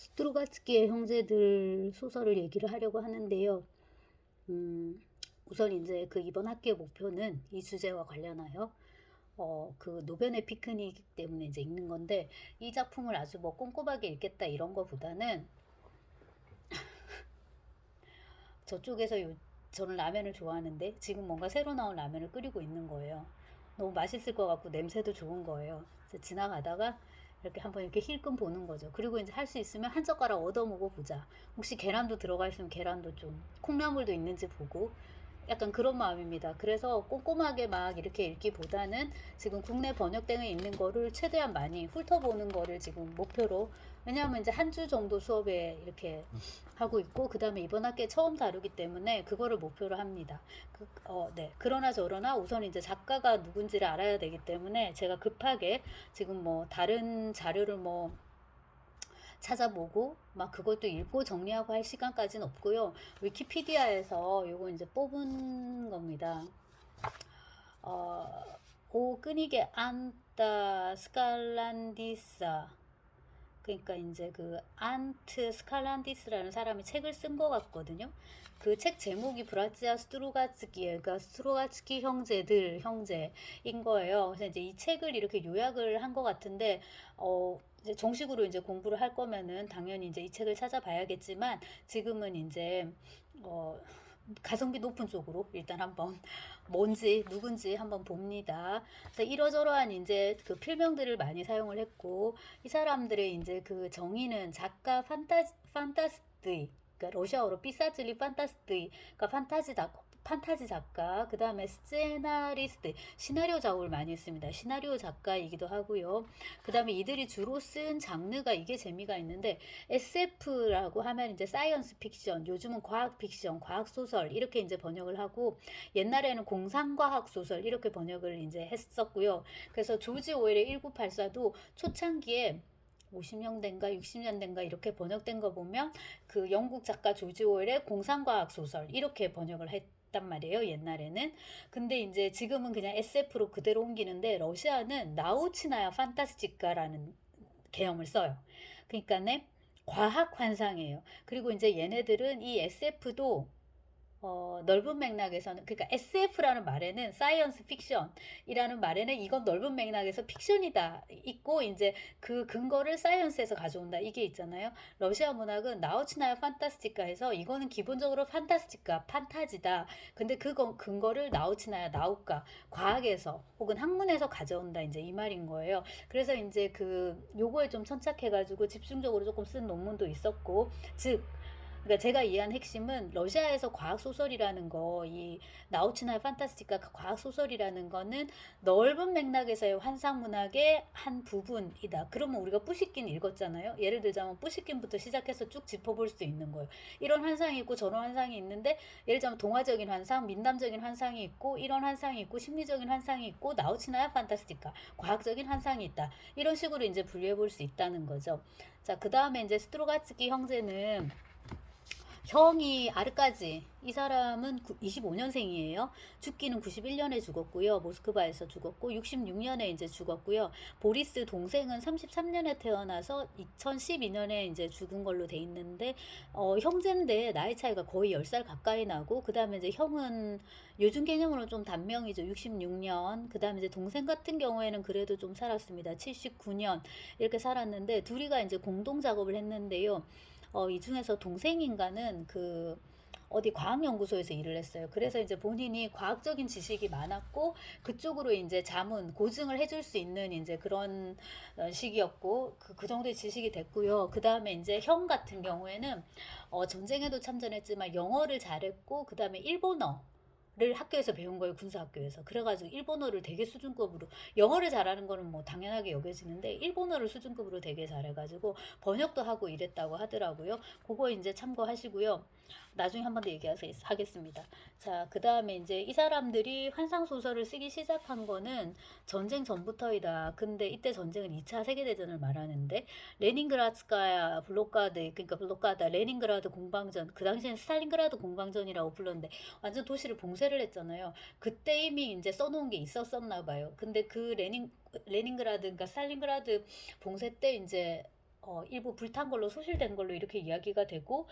스트로가츠키의 형제들 소설을 얘기를 하려고 하는데요. 우선 이제 그 이번 학기의 목표는 이 주제와 관련하여 그 노변의 피크닉 때문에 이제 읽는 건데, 이 작품을 아주 뭐 꼼꼼하게 읽겠다 이런 거보다는 저쪽에서 저는 라면을 좋아하는데 지금 뭔가 새로 나온 라면을 끓이고 있는 거예요. 너무 맛있을 것 같고 냄새도 좋은 거예요. 그래서 지나가다가 이렇게 한번 이렇게 힐끔 보는 거죠. 그리고 이제 할 수 있으면 한 젓가락 얻어 먹어 보자. 혹시 계란도 들어가 있으면 계란도 좀, 콩나물도 있는지 보고, 약간 그런 마음입니다. 그래서 꼼꼼하게 막 이렇게 읽기보다는 지금 국내 번역되어 있는 거를 최대한 많이 훑어보는 거를 지금 목표로, 왜냐하면 이제 한 주 정도 수업에 이렇게 하고 있고, 그 다음에 이번 학기에 처음 다루기 때문에 그거를 목표로 합니다. 네. 그러나 저러나 우선 이제 작가가 누군지를 알아야 되기 때문에 제가 급하게 지금 뭐 다른 자료를 뭐 찾아보고 막 그것도 읽고 정리하고 할 시간까지는 없고요. 위키피디아에서 요거 이제 뽑은 겁니다. 어, 오 끄니게 안타 스칼란디사, 그러니까 이제 그 안트 스칼란디스라는 사람이 책을 쓴 것 같거든요. 그 책 제목이 브라치아 스트로가츠키예요. 그러니까 스트로가츠키 형제인 거예요. 그래서 이제 이 책을 이렇게 요약을 한 것 같은데, 이제 정식으로 이제 공부를 할 거면은 당연히 이제 이 책을 찾아봐야겠지만, 지금은 이제 어, 가성비 높은 쪽으로 일단 한번 뭔지 누군지 한번 봅니다. 그래서 이러저러한 이제 그 필명들을 많이 사용을 했고, 이 사람들의 이제 그 정의는 작가 판타스트이, 그러니까 러시아어로 피사즐리 판타스트이, 그러니까 판타지 작가, 그 다음에 스제나리스트, 시나리오 작업을 많이 했습니다. 시나리오 작가이기도 하고요. 그 다음에 이들이 주로 쓴 장르가, 이게 재미가 있는데, SF라고 하면 이제 사이언스 픽션, 요즘은 과학 픽션, 과학 소설 이렇게 이제 번역을 하고, 옛날에는 공상과학 소설 이렇게 번역을 이제 했었고요. 그래서 조지 오웰의 1984도 초창기에 50년대인가 60년대인가 이렇게 번역된 거 보면 그 영국 작가 조지 오웰의 공상과학 소설 이렇게 번역을 했단 말이에요, 옛날에는. 근데 이제 지금은 그냥 SF로 그대로 옮기는데, 러시아는 나우치나야 판타스티카라는 개념을 써요. 그러니까는 과학 환상이에요. 그리고 이제 얘네들은 이 SF도 넓은 맥락에서는, 그러니까 SF라는 말에는, 사이언스 픽션이라는 말에는 이건 넓은 맥락에서 픽션이다 있고, 이제 그 근거를 사이언스에서 가져온다 이게 있잖아요. 러시아 문학은 나우치나야 판타스티카에서 이거는 기본적으로 판타스티카, 판타지다. 근데 그 근거를 나우치나야, 나우카, 과학에서 혹은 학문에서 가져온다, 이제 이 말인 거예요. 그래서 이제 그 요거에 좀 천착해가지고 집중적으로 조금 쓴 논문도 있었고, 즉 그러니까 제가 이해한 핵심은, 러시아에서 과학 소설이라는 거, 이 나우치나 판타스티카 과학 소설이라는 거는 넓은 맥락에서의 환상 문학의 한 부분이다. 그러면 우리가 뿌시킨 읽었잖아요. 예를 들자면 뿌시킨부터 시작해서 쭉 짚어볼 수 있는 거예요. 이런 환상이 있고 저런 환상이 있는데, 예를 들자면 동화적인 환상, 민담적인 환상이 있고, 이런 환상이 있고, 심리적인 환상이 있고, 나우치나야 판타스티카 과학적인 환상이 있다. 이런 식으로 이제 분류해 볼 수 있다는 거죠. 자, 그 다음에 이제 스트로가츠키 형제는, 형이 아르까지, 이 사람은 25년생이에요. 죽기는 91년에 죽었고요. 모스크바에서 죽었고 66년에 이제 죽었고요. 보리스 동생은 33년에 태어나서 2012년에 이제 죽은 걸로 돼 있는데, 형제인데 나이 차이가 거의 10살 가까이 나고, 그다음에 이제 형은 요즘 개념으로 좀 단명이죠. 66년. 그다음에 이제 동생 같은 경우에는 그래도 좀 살았습니다. 79년 이렇게 살았는데, 둘이가 이제 공동 작업을 했는데요. 이 중에서 동생인가는 그 어디 과학연구소에서 일을 했어요. 그래서 이제 본인이 과학적인 지식이 많았고, 그쪽으로 이제 고증을 해줄 수 있는 이제 그런 시기였고, 그 정도의 지식이 됐고요. 그 다음에 이제 형 같은 경우에는 전쟁에도 참전했지만 영어를 잘했고, 그 다음에 일본어 를 학교에서 배운 거예요, 군사학교에서. 그래가지고 일본어를 되게 수준급으로, 영어를 잘하는 거는 뭐 당연하게 여겨지는데 일본어를 수준급으로 되게 잘해가지고 번역도 하고 이랬다고 하더라고요. 그거 이제 참고하시고요. 나중에 한 번 더 얘기하겠습니다. 자, 그 다음에 이제 이 사람들이 환상소설을 쓰기 시작한 거는 전쟁 전부터이다. 근데 이때 전쟁은 2차 세계대전을 말하는데, 레닌그라츠카야 블록가드, 그러니까 블록가다, 레닌그라드 공방전, 그 당시엔 스탈린그라드 공방전이라고 불렀는데 완전 도시를 봉쇄를 했잖아요. 그때 이미 이제 써놓은 게 있었었나 봐요. 근데 그 레닌그라드, 그러니까 스탈린그라드 봉쇄 때 이제 일부 불탄 걸로 소실된 걸로 이렇게 이야기가 되고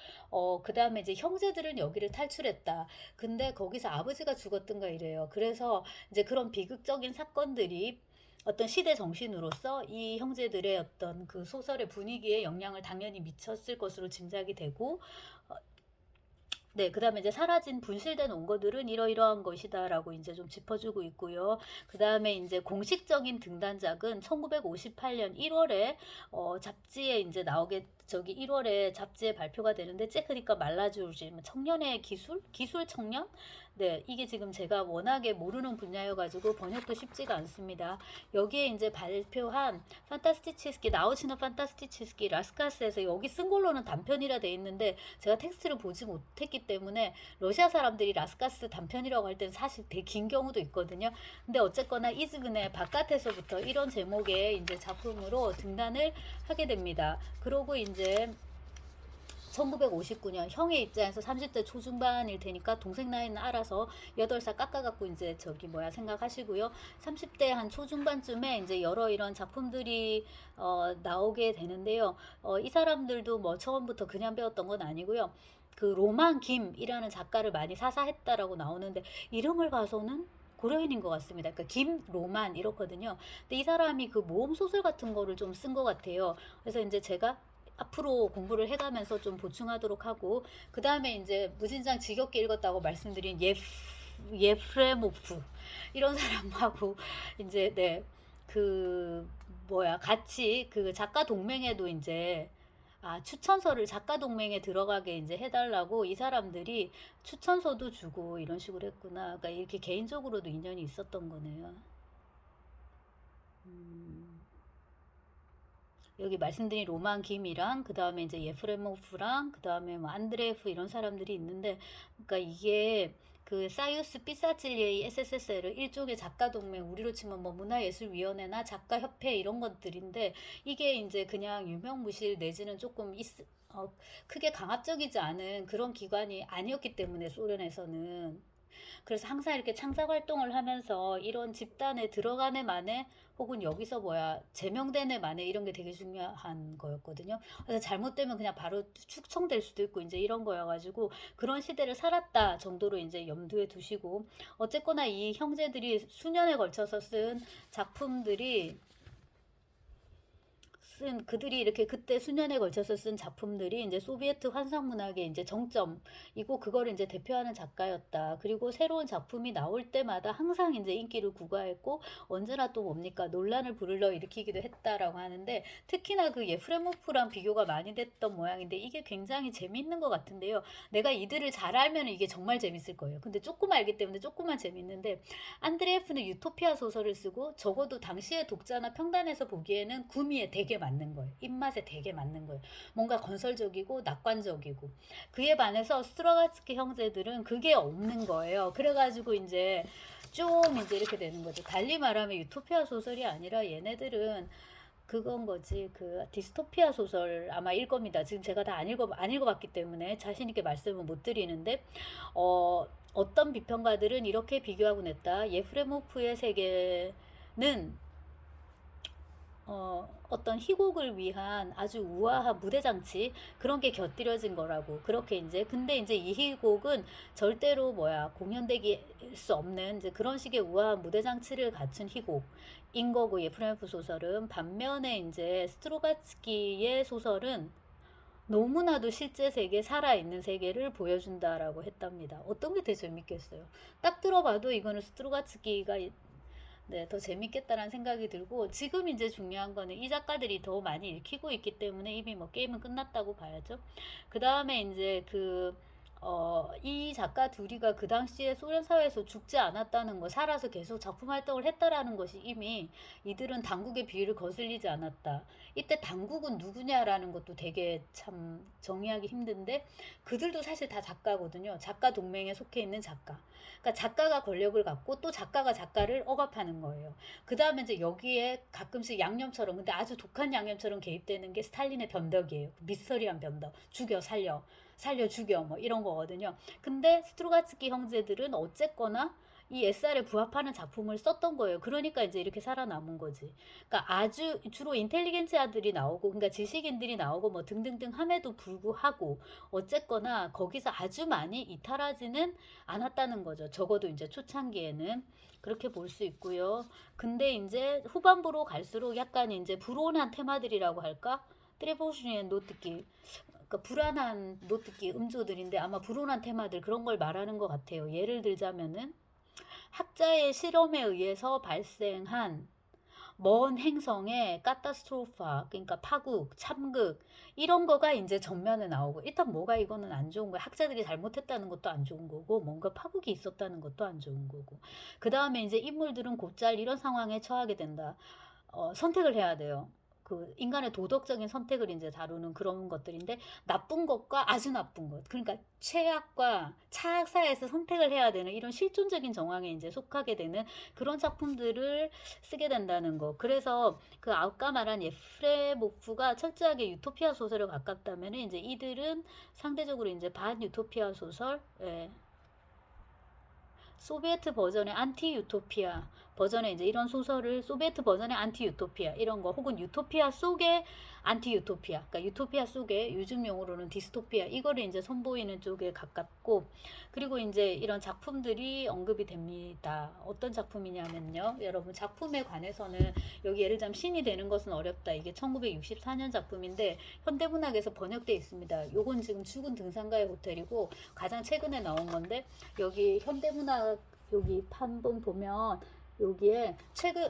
그 다음에 이제 형제들은 여기를 탈출했다. 근데 거기서 아버지가 죽었던가 이래요. 그래서 이제 그런 비극적인 사건들이 어떤 시대 정신으로서 이 형제들의 어떤 그 소설의 분위기에 영향을 당연히 미쳤을 것으로 짐작이 되고 네, 그 다음에 이제 사라진 분실된 원고들은 이러이러한 것이다라고 이제 좀 짚어주고 있고요. 그 다음에 이제 공식적인 등단작은 1958년 1월에 잡지에 이제 나오게 저기 1월에 잡지에 발표가 되는데 째크니까 말라주지 청년의 기술 청년 네, 이게 지금 제가 워낙에 모르는 분야여가지고 번역도 쉽지가 않습니다. 여기에 이제 발표한 판타스티치스키 나우치노 판타스티치스키 라스카스에서 여기 쓴 걸로는 단편이라 돼 있는데 제가 텍스트를 보지 못했기 때문에 러시아 사람들이 라스카스 단편이라고 할 때는 사실 되게 긴 경우도 있거든요. 근데 어쨌거나 이즈근의 바깥에서부터 이런 제목의 이제 작품으로 등단을 하게 됩니다. 그러고 이제 1959년 형의 입장에서 30대 초중반일 테니까 동생 나이는 알아서 8살 깎아갖고 이제 저기 뭐야 생각하시고요. 30대 한 초중반쯤에 이제 여러 이런 작품들이 나오게 되는데요. 이 사람들도 뭐 처음부터 그냥 배웠던 건 아니고요. 그 로만 김이라는 작가를 많이 사사했다라고 나오는데 이름을 봐서는 고려인인 것 같습니다. 그러니까 김로만 이렇거든요. 근데 이 사람이 그 모험 소설 같은 거를 좀 쓴 것 같아요. 그래서 이제 제가 앞으로 공부를 해가면서 좀 보충하도록 하고 그 다음에 이제 무진장 지겹게 읽었다고 말씀드린 예프레모프 이런 사람하고 이제 네 그 뭐야 같이 그 작가 동맹에도 이제 추천서를 작가 동맹에 들어가게 이제 해달라고 이 사람들이 추천서도 주고 이런 식으로 했구나. 그러니까 이렇게 개인적으로도 인연이 있었던 거네요. 여기 말씀드린 로만 김이랑 그 다음에 이제 예프레모프랑 그 다음에 뭐 안드레프 이런 사람들이 있는데 그러니까 이게 그 사유스 피사칠리의 SSSR을 일종의 작가 동맹 우리로 치면 뭐 문화예술위원회나 작가협회 이런 것들인데 이게 이제 그냥 유명무실 내지는 조금 크게 강압적이지 않은 그런 기관이 아니었기 때문에 소련에서는 그래서 항상 이렇게 창작 활동을 하면서 이런 집단에 들어가네 만에 혹은 여기서 뭐야 제명되네 만에 이런 게 되게 중요한 거였거든요. 그래서 잘못되면 그냥 바로 축청될 수도 있고 이제 이런 거여가지고 그런 시대를 살았다 정도로 이제 염두에 두시고 어쨌거나 이 형제들이 수년에 걸쳐서 쓴 작품들이 그들이 이렇게 그때 수년에 걸쳐서 쓴 작품들이 이제 소비에트 환상 문학의 이제 정점이고 그거를 이제 대표하는 작가였다. 그리고 새로운 작품이 나올 때마다 항상 이제 인기를 구가했고 언제나 또 뭡니까 논란을 불러일으키기도 했다라고 하는데 특히나 그 예프레모프랑 비교가 많이 됐던 모양인데 이게 굉장히 재밌는 것 같은데요. 내가 이들을 잘 알면 이게 정말 재밌을 거예요. 근데 조금 알기 때문에 조금만 재밌는데 안드레예프는 유토피아 소설을 쓰고 적어도 당시의 독자나 평단에서 보기에는 구미에 되게 맞는 거예요. 입맛에 되게 맞는 거예요. 뭔가 건설적이고 낙관적이고 그에 반해서 스트로가츠키 형제들은 그게 없는 거예요. 그래가지고 이제 좀 이제 이렇게 되는 거죠. 달리 말하면 유토피아 소설이 아니라 얘네들은 그건 거지. 그 디스토피아 소설 아마 읽겁니다. 지금 제가 다 안 읽어봤기 때문에 자신 있게 말씀을 못 드리는데 어떤 비평가들은 이렇게 비교하곤 했다. 예프레모프의 세계는 어떤 희곡을 위한 아주 우아한 무대장치 그런 게 곁들여진 거라고 그렇게 이제 근데 이제 이 희곡은 절대로 뭐야 공연되기 수 없는 이제 그런 식의 우아한 무대장치를 갖춘 희곡인 거고 예프레모프 소설은 반면에 이제 스트로가츠키의 소설은 너무나도 실제 세계 살아있는 세계를 보여준다라고 했답니다. 어떤 게 더 재밌겠어요? 딱 들어봐도 이거는 스트로가츠키가 네, 더 재밌겠다라는 생각이 들고 지금 이제 중요한 거는 이 작가들이 더 많이 읽히고 있기 때문에 이미 뭐 게임은 끝났다고 봐야죠. 그 다음에 이제 이 작가 둘이가 그 당시에 소련 사회에서 죽지 않았다는 거, 살아서 계속 작품 활동을 했다라는 것이 이미 이들은 당국의 비위를 거슬리지 않았다. 이때 당국은 누구냐라는 것도 되게 참 정의하기 힘든데 그들도 사실 다 작가거든요. 작가 동맹에 속해 있는 작가. 그러니까 작가가 권력을 갖고 또 작가가 작가를 억압하는 거예요. 그 다음에 이제 여기에 가끔씩 양념처럼 근데 아주 독한 양념처럼 개입되는 게 스탈린의 변덕이에요. 미스터리한 변덕. 죽여 살려 죽여 뭐 이런 거거든요. 근데 스트로가츠키 형제들은 어쨌거나 이 SR에 부합하는 작품을 썼던 거예요. 그러니까 이제 이렇게 살아남은 거지. 그러니까 아주 주로 인텔리겐tsi아들이 나오고, 그러니까 지식인들이 나오고 뭐 등등등 함에도 불구하고 어쨌거나 거기서 아주 많이 이탈하지는 않았다는 거죠. 적어도 이제 초창기에는 그렇게 볼 수 있고요. 근데 이제 후반부로 갈수록 약간 이제 불온한 테마들이라고 할까? 트레보슈의 노트기, 그러니까 불안한 노트기 음조들인데 아마 불온한 테마들 그런 걸 말하는 것 같아요. 예를 들자면은 학자의 실험에 의해서 발생한 먼 행성의 카타스트로파, 그러니까 파국, 참극 이런 거가 이제 전면에 나오고, 일단 뭐가 이거는 안 좋은 거야. 학자들이 잘못했다는 것도 안 좋은 거고, 뭔가 파국이 있었다는 것도 안 좋은 거고. 그 다음에 이제 인물들은 곧잘 이런 상황에 처하게 된다. 선택을 해야 돼요. 그 인간의 도덕적인 선택을 이제 다루는 그런 것들인데, 나쁜 것과 아주 나쁜 것, 그러니까 최악과 차악 사이에서 선택을 해야 되는 이런 실존적인 정황에 이제 속하게 되는 그런 작품들을 쓰게 된다는 거. 그래서 그 아까 말한 예프레모프가 철저하게 유토피아 소설에 가깝다면 이제 이들은 상대적으로 이제 반유토피아 소설, 예, 소비에트 버전의 안티 유토피아 버전의 이제 이런 소설을, 소비에트 버전의 안티 유토피아 이런 거, 혹은 유토피아 속의 안티 유토피아, 그러니까 유토피아 속의 요즘 용어로는 디스토피아, 이거를 이제 선보이는 쪽에 가깝고, 그리고 이제 이런 작품들이 언급이 됩니다. 어떤 작품이냐면요, 여러분 작품에 관해서는 여기 예를 들자면 신이 되는 것은 어렵다, 이게 1964년 작품인데 현대문학에서 번역되어 있습니다. 요건 지금 죽은 등산가의 호텔이고 가장 최근에 나온 건데, 여기 현대문학 여기 판본 보면 여기에 최근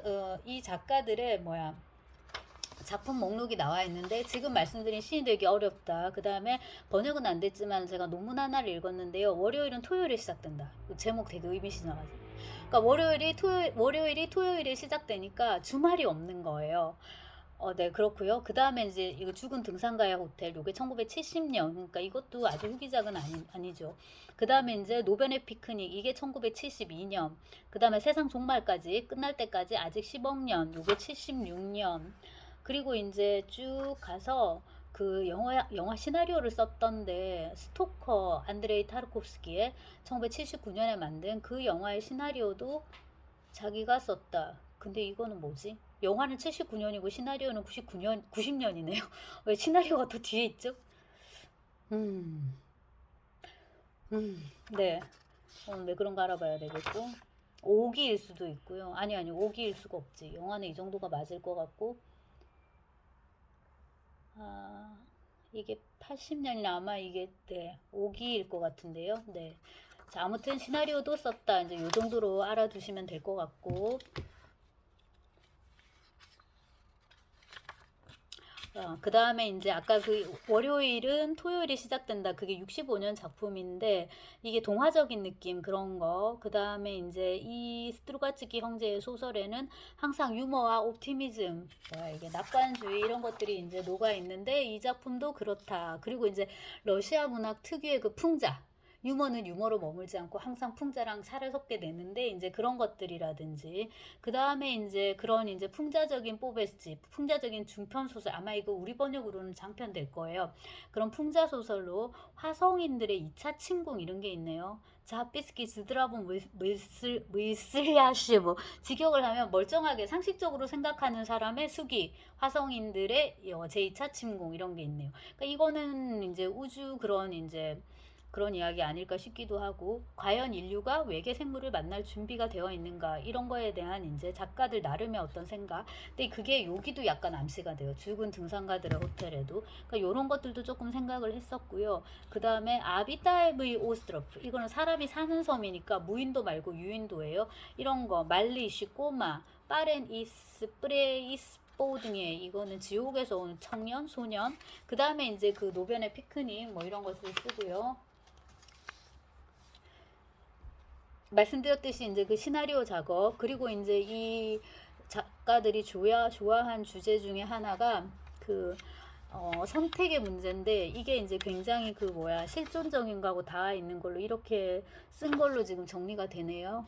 이 작가들의 뭐야 작품 목록이 나와 있는데, 지금 말씀드린 신이 되기 어렵다. 그 다음에 번역은 안 됐지만 제가 논문 하나를 읽었는데요. 월요일은 토요일에 시작된다. 제목 되게 의미심장하지. 그러니까 월요일이 토요일에 시작되니까 주말이 없는 거예요. 네, 그렇고요. 그 다음에 이제 이거 죽은 등산가의 호텔, 요게 1970년, 그러니까 이것도 아주 후기작은 아니죠. 그 다음에 이제 노변의 피크닉, 이게 1972년. 그 다음에 세상 종말까지, 끝날 때까지 아직 10억 년, 요게 76년. 그리고 이제 쭉 가서 그 영화 시나리오를 썼던데, 스토커 안드레이 타르코프스키의 1979년에 만든 그 영화의 시나리오도 자기가 썼다. 근데 이거는 뭐지? 영화는 79년이고 시나리오는 90년이네요. 왜 시나리오가 또 뒤에 있죠? 음, 네. 왜 그런가 알아봐야 되겠고. 5기일 수도 있고요. 아니, 5기일 수가 없지. 영화는 이 정도가 맞을 것 같고. 아, 이게 80년이나 아마 이게, 네, 5기일 것 같은데요. 네. 자, 아무튼 시나리오도 썼다. 이제 요 정도로 알아두시면 될 것 같고. 그 다음에 이제 아까 그 월요일은 토요일이 시작된다. 그게 65년 작품인데, 이게 동화적인 느낌 그런 거. 그 다음에 이제 이 스트루가츠키 형제의 소설에는 항상 유머와 옵티미즘, 뭐야 이게 낙관주의 이런 것들이 이제 녹아 있는데, 이 작품도 그렇다. 그리고 이제 러시아 문학 특유의 그 풍자. 유머는 유머로 머물지 않고 항상 풍자랑 살을 섞게 되는데, 이제 그런 것들이라든지, 그 다음에 이제 그런 이제 풍자적인 뽀베스지, 풍자적인 중편 소설, 아마 이거 우리 번역으로는 장편 될 거예요. 그런 풍자 소설로 화성인들의 2차 침공 이런 게 있네요. 자비스키 스드라본 물슬야시, 뭐 직역을 하면 멀쩡하게 상식적으로 생각하는 사람의 수기, 화성인들의 제2차 침공 이런 게 있네요. 그러니까 이거는 이제 우주 그런 이제 그런 이야기 아닐까 싶기도 하고, 과연 인류가 외계 생물을 만날 준비가 되어 있는가 이런 거에 대한 이제 작가들 나름의 어떤 생각. 근데 그게 여기도 약간 암시가 돼요. 죽은 등산가들의 호텔에도. 그러니까 이런 것들도 조금 생각을 했었고요. 그 다음에 아비타임의 오스트로프, 이거는 사람이 사는 섬이니까 무인도 말고 유인도예요. 이런 거 말리시, 꼬마, 빠렌 이스, 프레이스 등의, 이거는 지옥에서 온 청년, 소년. 그 다음에 이제 그 노변의 피크닉 뭐 이런 것을 쓰고요. 말씀드렸듯이 이제 그 시나리오 작업, 그리고 이제 이 작가들이 좋아한 주제 중에 하나가 그 선택의 문제인데, 이게 이제 굉장히 그 뭐야 실존적인 거하고 닿아 있는 걸로 이렇게 쓴 걸로 지금 정리가 되네요.